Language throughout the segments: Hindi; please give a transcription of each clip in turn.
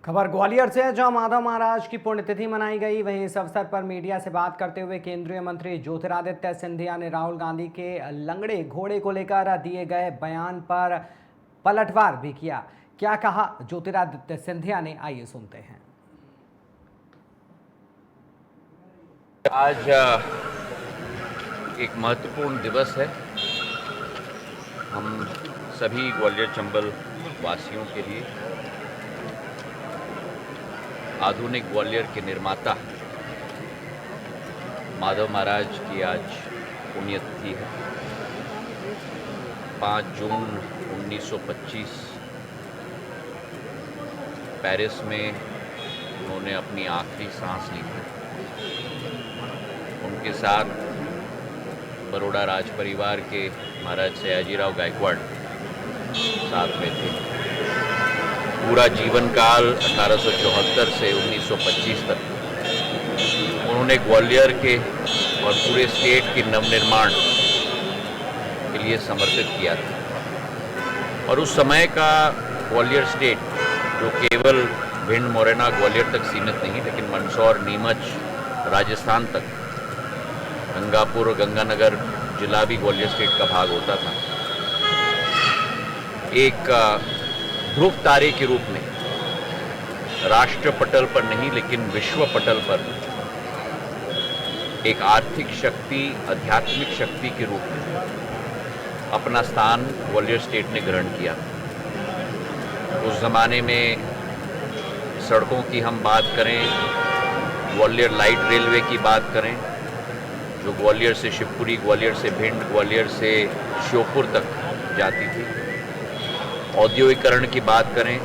खबर ग्वालियर से है, जहां माधव महाराज की पुण्यतिथि मनाई गई। वहीं इस अवसर पर मीडिया से बात करते हुए केंद्रीय मंत्री ज्योतिरादित्य सिंधिया ने राहुल गांधी के लंगड़े घोड़े को लेकर दिए गए बयान पर पलटवार भी किया। क्या कहा ज्योतिरादित्य सिंधिया ने, आइए सुनते हैं। आज एक महत्वपूर्ण दिवस है हम सभी ग्वालियर चंबल वासियों के लिए। आधुनिक ग्वालियर के निर्माता माधव महाराज की आज पुण्यतिथि है। 5 जून 1925 पेरिस में उन्होंने अपनी आखिरी सांस ली थी। उनके साथ बड़ौदा राज परिवार के महाराज सयाजीराव गायकवाड़ साथ में थे। पूरा जीवन काल 1874 से 1925 तक उन्होंने ग्वालियर के और पूरे स्टेट के नवनिर्माण के लिए समर्पित किया था। और उस समय का ग्वालियर स्टेट, जो केवल भिंड, मुरैना, ग्वालियर तक सीमित नहीं, लेकिन मंदसौर, नीमच, राजस्थान तक, गंगापुर और गंगानगर जिला भी ग्वालियर स्टेट का भाग होता था, एक ध्रुव तारे के रूप में राष्ट्र पटल पर नहीं लेकिन विश्व पटल पर एक आर्थिक शक्ति, आध्यात्मिक शक्ति के रूप में अपना स्थान ग्वालियर स्टेट ने ग्रहण किया। उस ज़माने में सड़कों की हम बात करें, ग्वालियर लाइट रेलवे की बात करें, जो ग्वालियर से शिवपुरी, ग्वालियर से भिंड, ग्वालियर से श्योपुर तक जाती थी। औद्योगिकरण की बात करें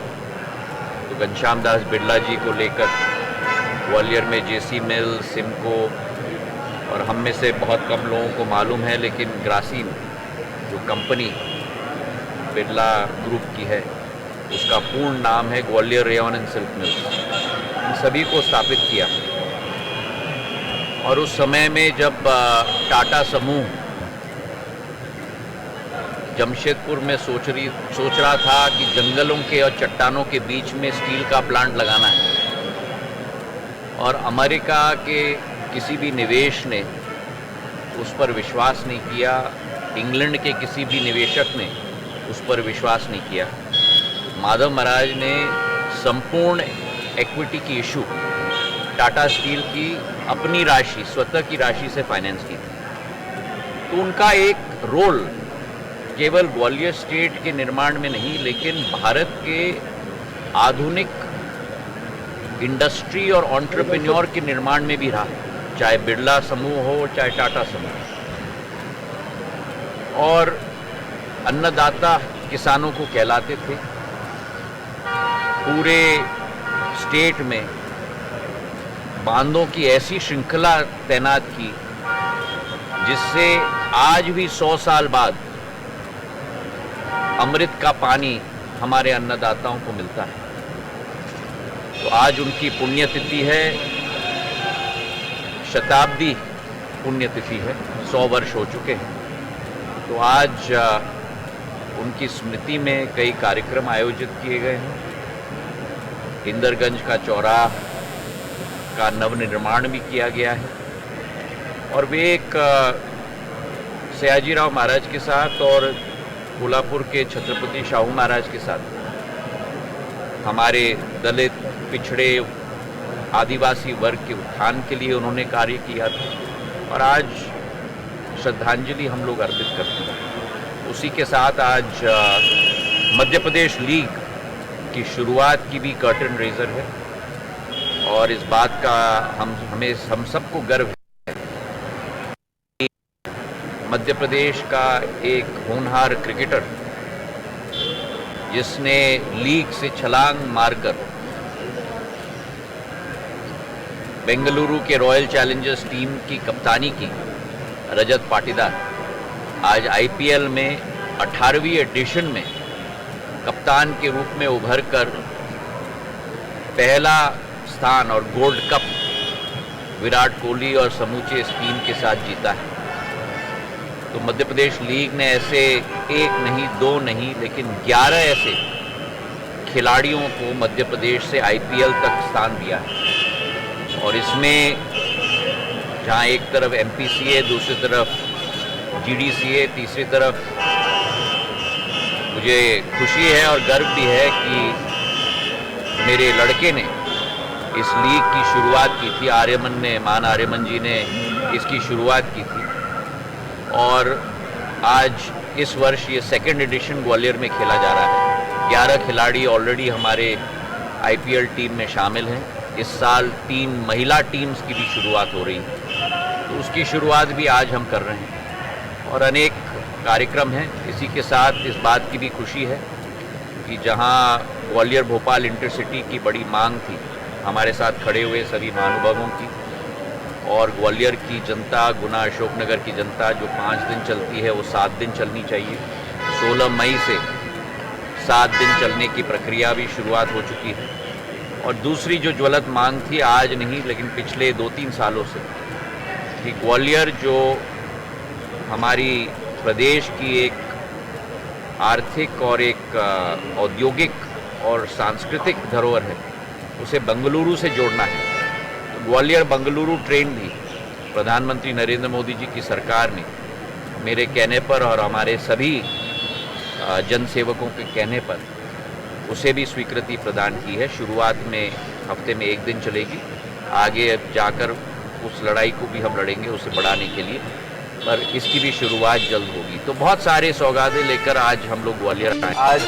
तो घनश्याम दास बिरला जी को लेकर ग्वालियर में जेसी मिल, सिमको, और हम में से बहुत कम लोगों को मालूम है, लेकिन ग्रासीम जो कंपनी बिरला ग्रुप की है, उसका पूर्ण नाम है Gwalior rayon and silk mills. इन सभी को स्थापित किया। और उस समय में जब टाटा समूह जमशेदपुर में सोच रहा था कि जंगलों के और चट्टानों के बीच में स्टील का प्लांट लगाना है, और अमेरिका के किसी भी निवेश ने उस पर विश्वास नहीं किया, इंग्लैंड के किसी भी निवेशक ने उस पर विश्वास नहीं किया, माधव महाराज ने संपूर्ण इक्विटी की इशू टाटा स्टील की अपनी राशि, स्वतः की राशि से फाइनेंस की थी। तो उनका एक रोल केवल ग्वालियर स्टेट के निर्माण में नहीं, लेकिन भारत के आधुनिक इंडस्ट्री और एंटरप्रेन्योर के निर्माण में भी रहा, चाहे बिरला समूह हो, चाहे टाटा समूह। और अन्नदाता किसानों को कहलाते थे। पूरे स्टेट में बांधों की ऐसी श्रृंखला तैनात की जिससे आज भी 100 साल बाद अमृत का पानी हमारे अन्नदाताओं को मिलता है। तो आज उनकी पुण्यतिथि है, शताब्दी पुण्यतिथि है, 100 वर्ष हो चुके हैं। तो आज उनकी स्मृति में कई कार्यक्रम आयोजित किए गए हैं। इंदरगंज का चौराहा का नवनिर्माण भी किया गया है, और वे एक सयाजीराव महाराज के साथ और कोल्हापुर के छत्रपति शाहू महाराज के साथ हमारे दलित, पिछड़े, आदिवासी वर्ग के उत्थान के लिए उन्होंने कार्य किया था, और आज श्रद्धांजलि हम लोग अर्पित करते हैं। उसी के साथ आज मध्य प्रदेश लीग की शुरुआत की भी कर्टन रेजर है, और इस बात का हम सबको गर्व है। मध्य प्रदेश का एक होनहार क्रिकेटर जिसने लीग से छलांग मारकर बेंगलुरु के रॉयल चैलेंजर्स टीम की कप्तानी की, रजत पाटीदार, आज आईपीएल में 18वीं एडिशन में कप्तान के रूप में उभर कर पहला स्थान और गोल्ड कप विराट कोहली और समूचे इस टीम के साथ जीता है। तो मध्य प्रदेश लीग ने ऐसे 1 नहीं, 2 नहीं, लेकिन 11 ऐसे खिलाड़ियों को मध्य प्रदेश से आईपीएल तक स्थान दिया है। और इसमें जहां एक तरफ एमपीसीए, दूसरी तरफ जीडीसीए, तीसरी तरफ मुझे खुशी है और गर्व भी है कि मेरे लड़के ने इस लीग की शुरुआत की थी। आर्यमन ने, मान आर्यमन जी ने इसकी शुरुआत की थी और आज इस वर्ष ये सेकंड एडिशन ग्वालियर में खेला जा रहा है। 11 खिलाड़ी ऑलरेडी हमारे आईपीएल टीम में शामिल हैं। इस साल 3 महिला टीम्स की भी शुरुआत हो रही है, तो उसकी शुरुआत भी आज हम कर रहे हैं और अनेक कार्यक्रम हैं। इसी के साथ इस बात की भी खुशी है कि जहां ग्वालियर भोपाल इंटरसिटी की बड़ी मांग थी, हमारे साथ खड़े हुए सभी महानुभावों की और ग्वालियर की जनता, गुना अशोकनगर की जनता जो 5 दिन चलती है वो 7 दिन चलनी चाहिए। 16 मई से 7 दिन चलने की प्रक्रिया भी शुरुआत हो चुकी है। और दूसरी जो ज्वलंत मांग थी, आज नहीं लेकिन पिछले 2-3 सालों से, कि ग्वालियर जो हमारी प्रदेश की एक आर्थिक और एक औद्योगिक और सांस्कृतिक धरोहर है, उसे बेंगलुरु से जोड़ना है। तो ग्वालियर बेंगलुरु ट्रेन भी प्रधानमंत्री नरेंद्र मोदी जी की सरकार ने मेरे कहने पर और हमारे सभी जनसेवकों के कहने पर उसे भी स्वीकृति प्रदान की है। शुरुआत में हफ्ते में 1 दिन चलेगी, आगे जाकर उस लड़ाई को भी हम लड़ेंगे उसे बढ़ाने के लिए, पर इसकी भी शुरुआत जल्द होगी। तो बहुत सारे सौगातें लेकर आज हम लोग ग्वालियर आए। आज